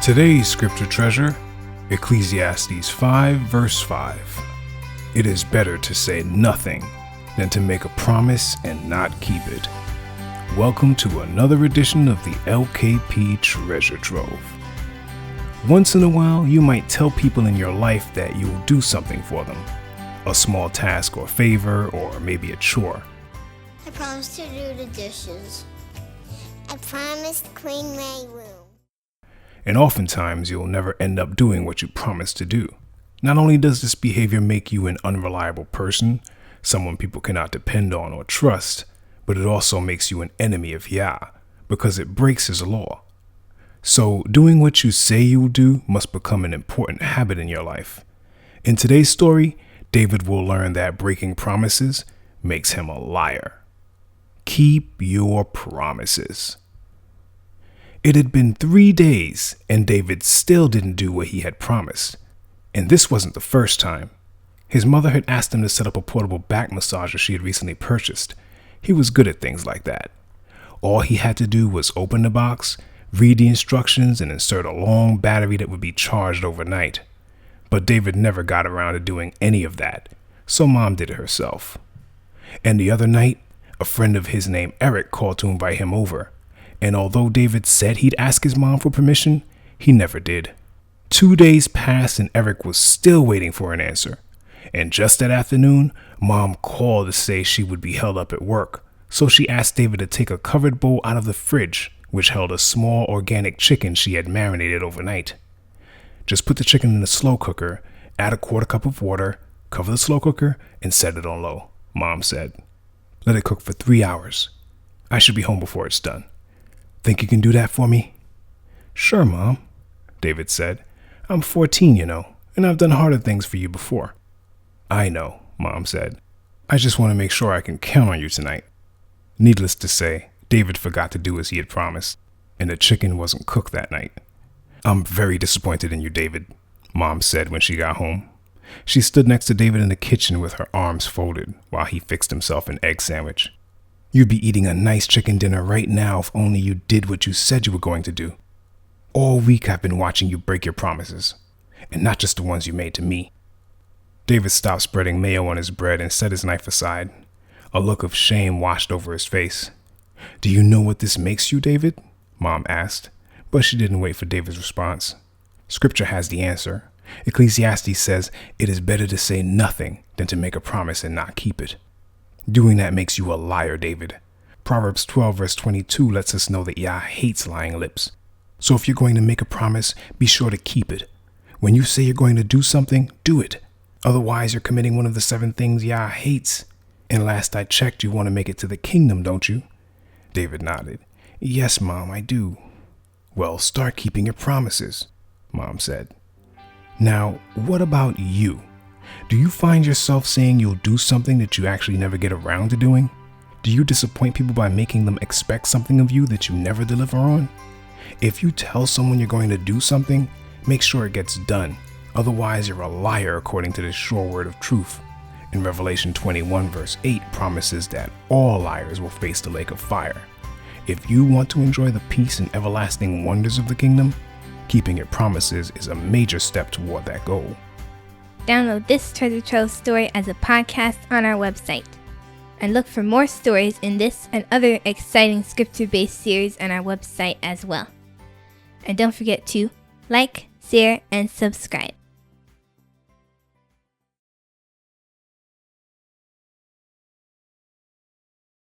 Today's scripture treasure, Ecclesiastes 5 verse 5. It is better to say nothing than to make a promise and not keep it. Welcome to another edition of the LKP Treasure Trove. Once in a while, you might tell people in your life that you will do something for them. A small task or favor, or maybe a chore. I promised to do the dishes. I promised to clean my room. And oftentimes, you'll never end up doing what you promised to do. Not only does this behavior make you an unreliable person, someone people cannot depend on or trust, but it also makes you an enemy of Yah, because it breaks his law. So, doing what you say you'll do must become an important habit in your life. In today's story, David will learn that breaking promises makes him a liar. Keep your promises. It had been 3 days, and David still didn't do what he had promised. And this wasn't the first time. His mother had asked him to set up a portable back massager she had recently purchased. He was good at things like that. All he had to do was open the box, read the instructions, and insert a long battery that would be charged overnight. But David never got around to doing any of that, so Mom did it herself. And the other night, a friend of his named Eric called to invite him over. And although David said he'd ask his mom for permission, he never did. 2 days passed and Eric was still waiting for an answer. And just that afternoon, Mom called to say she would be held up at work. So she asked David to take a covered bowl out of the fridge, which held a small organic chicken she had marinated overnight. Just put the chicken in the slow cooker, add a 1/4 cup of water, cover the slow cooker, and set it on low, Mom said. Let it cook for 3 hours. I should be home before it's done. Think you can do that for me? Sure, Mom, David said. I'm 14, and I've done harder things for you before. I know, Mom said. I just want to make sure I can count on you tonight. Needless to say, David forgot to do as he had promised, and the chicken wasn't cooked that night. I'm very disappointed in you, David, Mom said when she got home. She stood next to David in the kitchen with her arms folded while he fixed himself an egg sandwich. You'd be eating a nice chicken dinner right now if only you did what you said you were going to do. All week I've been watching you break your promises, and not just the ones you made to me. David stopped spreading mayo on his bread and set his knife aside. A look of shame washed over his face. Do you know what this makes you, David? Mom asked, but she didn't wait for David's response. Scripture has the answer. Ecclesiastes says it is better to say nothing than to make a promise and not keep it. Doing that makes you a liar, David. Proverbs 12 verse 22 lets us know that Yah hates lying lips. So if you're going to make a promise, be sure to keep it. When you say you're going to do something, do it. Otherwise, you're committing one of the 7 things Yah hates. And last I checked, you want to make it to the kingdom, don't you? David nodded. Yes, Mom, I do. Well, start keeping your promises, Mom said. Now, what about you? Do you find yourself saying you'll do something that you actually never get around to doing? Do you disappoint people by making them expect something of you that you never deliver on? If you tell someone you're going to do something, make sure it gets done. Otherwise, you're a liar according to the sure word of truth. In Revelation 21 verse 8 promises that all liars will face the lake of fire. If you want to enjoy the peace and everlasting wonders of the kingdom, keeping your promises is a major step toward that goal. Download this Treasure Trove story as a podcast on our website. And look for more stories in this and other exciting scripture-based series on our website as well. And don't forget to like, share, and subscribe.